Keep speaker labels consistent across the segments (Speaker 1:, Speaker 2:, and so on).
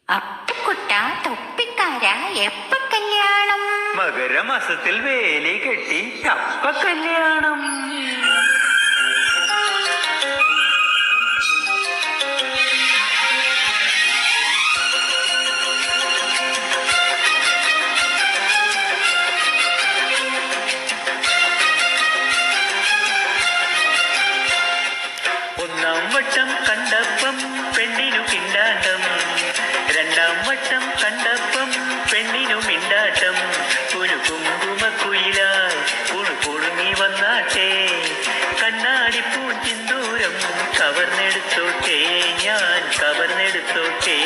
Speaker 1: അപ്പുക്കുട്ട തൊപ്പിക്കാര എപ്പ കല്യാണം?
Speaker 2: മകരമാസത്തിൽ വേലി കെട്ടി അപ്പ കല്യാണം. ഒന്നാം വട്ടം കണ്ടപ്പം പെണ്ണിനു കിണ്ടാട്ടം, രണ്ടാം വട്ടം കണ്ടപ്പം പെണ്ണിനു മിണ്ടാട്ടം. ഒരു കുങ്കുമക്കുയിലായി കുണുകുണുങ്ങി വന്നാട്ടെ, കണ്ണാടിപ്പൂ ചിന്തൂരം കവർന്നെടുത്തോട്ടെ, ഞാൻ കവർന്നെടുത്തോട്ടെ.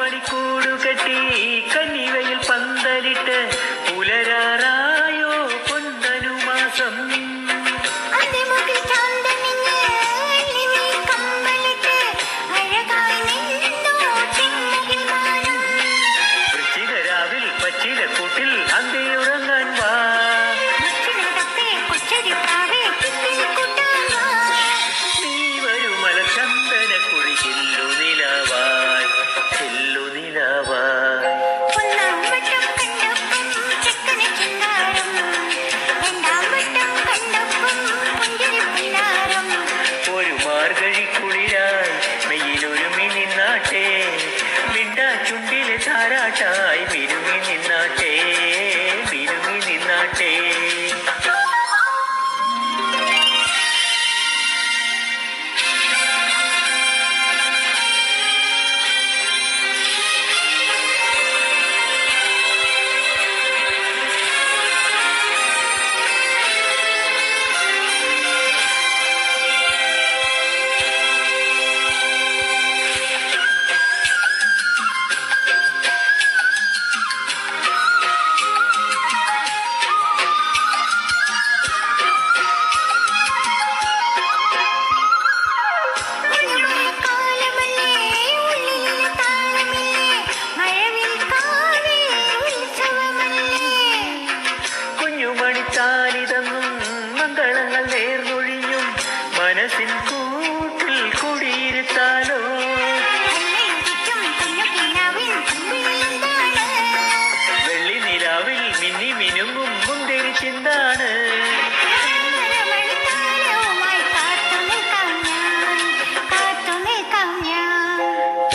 Speaker 2: മണിക്കൂടുകെട്ടി കന്നിവയിൽ പന്തലിട്ട് പുലരാറായോ പൊന്തനുമാസം. വൃശ്ചികരാവിൽ പച്ചിലക്കൂട്ടിൽ അന്തിയുറങ്ങാൻ വാ, നീ വരുമല ചന്ദന കുഴി ചെല്ലു നിലവായി, ചെല്ലു നിലവായി. ഒരു മാർഗഴി കുളിരായി മെയ്യിലൊരുമി നിന്നാട്ടെ, മിണ്ടാ ചുണ്ടിലെ താരാട്ടായി മിരുങ്ങി നിന്നാട്ടെ, മിരുങ്ങി നിന്നാട്ടെ. ിതങ്ങും മംഗളങ്ങൾ നേർന്നൊഴിഞ്ഞും മനസ്സിൻ കൂട്ടിൽ കുടിയിരുത്താലോ. വെള്ളി നിലാവിൽ മിന്നി മിനുങ്ങും മുന്തിരി ചിന്താണ്.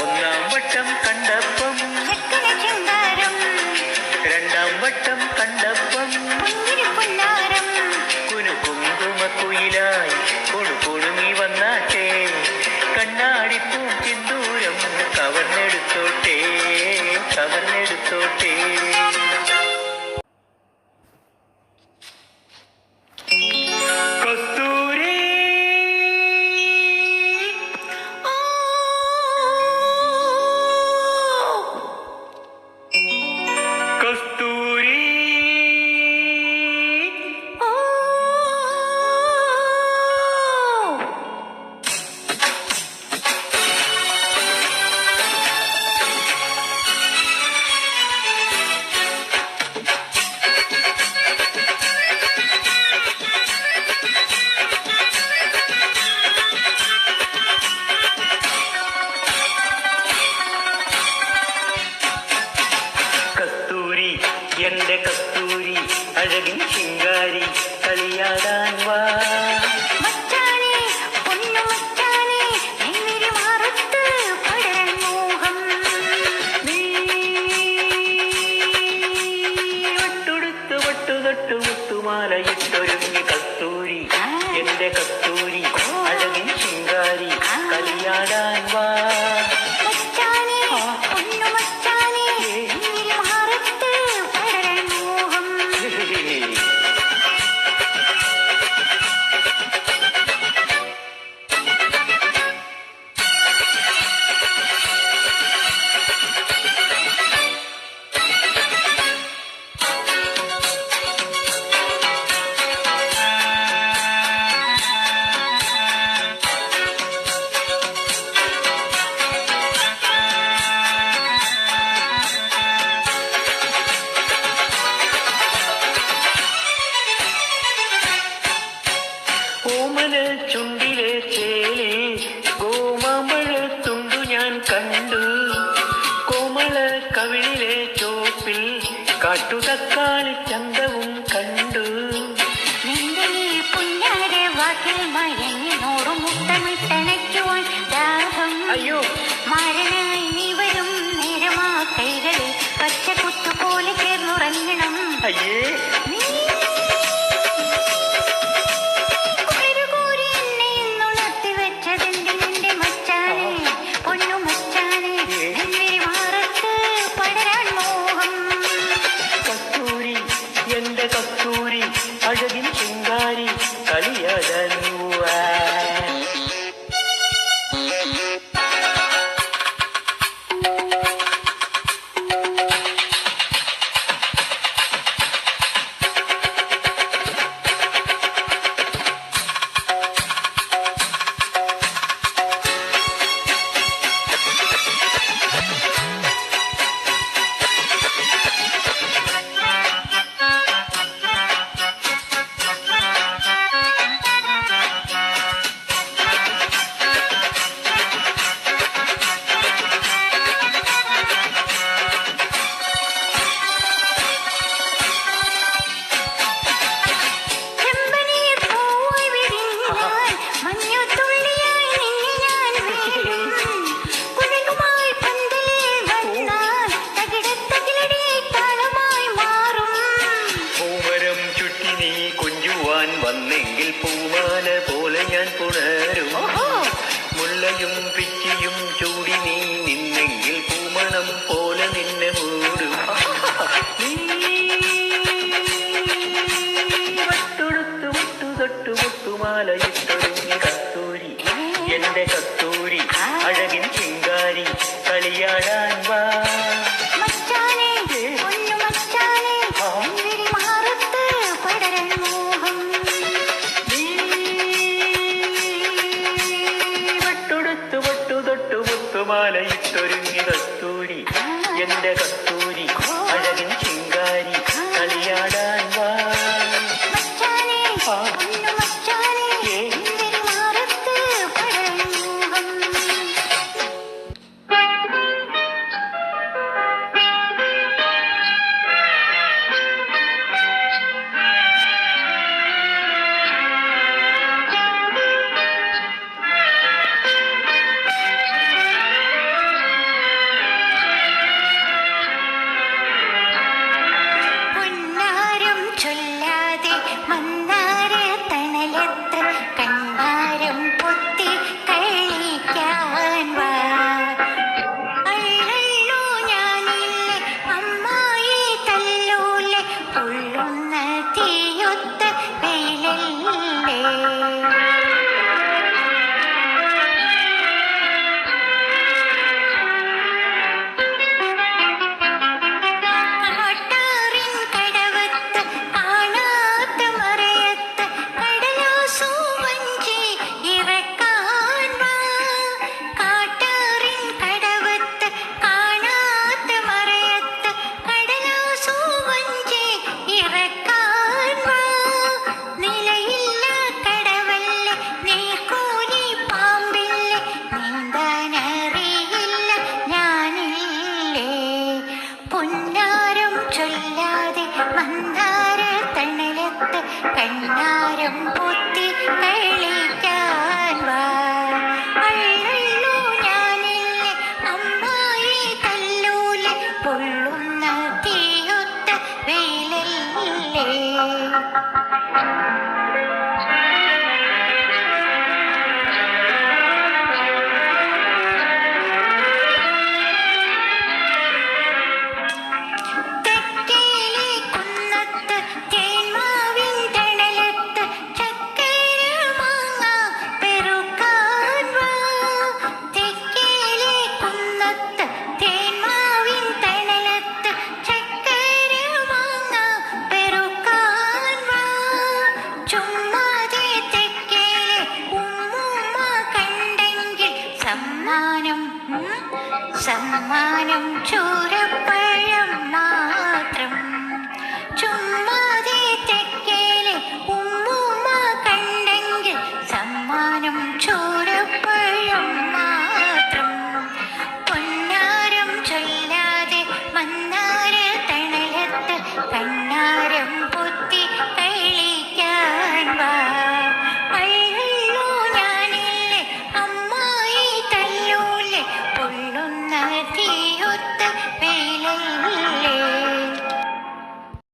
Speaker 2: ഒന്നാം വട്ടം കണ്ടപ്പം, രണ്ടാം വട്ടം കണ്ടപ്പം കുങ്കുമക്കുയിലായി കുണുകുണുങ്ങി വന്നാട്ടെ, കണ്ണാടിപ്പൂ ചിന്തൂരം കവർന്നെടുത്തോട്ടെ, കവർന്നെടുത്തോട്ടെ. കസ്തൂരി കസ്തൂരി എന്റെ കസ്തൂരി അഴകിൻ ശിങ്കാരി കളിയാടാൻ വാ. നീ കോമള കവിളിലെ ചോപ്പിൽ കാട്ടുതക്കാളി ചന്തവും കണ്ടു.
Speaker 1: നിന്റെ ഈ പുന്നാര വാക്കിൽ മയങ്ങി നൂറു മുത്തമിട്ടണയ്ക്കുവാൻ ദാഹം.
Speaker 2: അയ്യോ
Speaker 1: മാരനായി നീ വരും നേരമാ കൈകളിൽ പച്ചക്കുത്തു പോലെ ചേർന്നുറങ്ങണം.
Speaker 2: അയ്യേ കസ്തൂരി അഴകിൻ ശിങ്കാരി കളിയടങ്ങുവാ. വന്നെങ്കിൽ പൂമാല പോലെ ഞാൻ പുണരും. മുള്ളയും പിച്ചിയും ചൂടി നീ നിന്നെങ്കിൽ പൂമണം പോലെ നിന്നെ മൂടും. വട്ടുടുത്തു മുട്ടു തൊട്ടു മുട്ടുമാല ഇട്ടൊരുങ്ങി കസ്തൂരി എന്റെ കസ്തൂരി അഴകിൻ ചിങ്കാരി കളിയാടാൻ വാ. മാലയിട്ടൊരുങ്ങി കസ്തൂരി എന്റെ കസ്തൂരി അഴകിൻ ചിങ്കാരി കളിയാടാൻ വാ. കണ്ണാരം പൊത്തി കളിക്കാൻ വാ. അള്ളു ഞാനില്ലേ അമ്മായി തല്ലൂലെ പൊള്ളുന്ന തീയൊത്ത വെയിലല്ലേ. സമ്മാനം ചൂര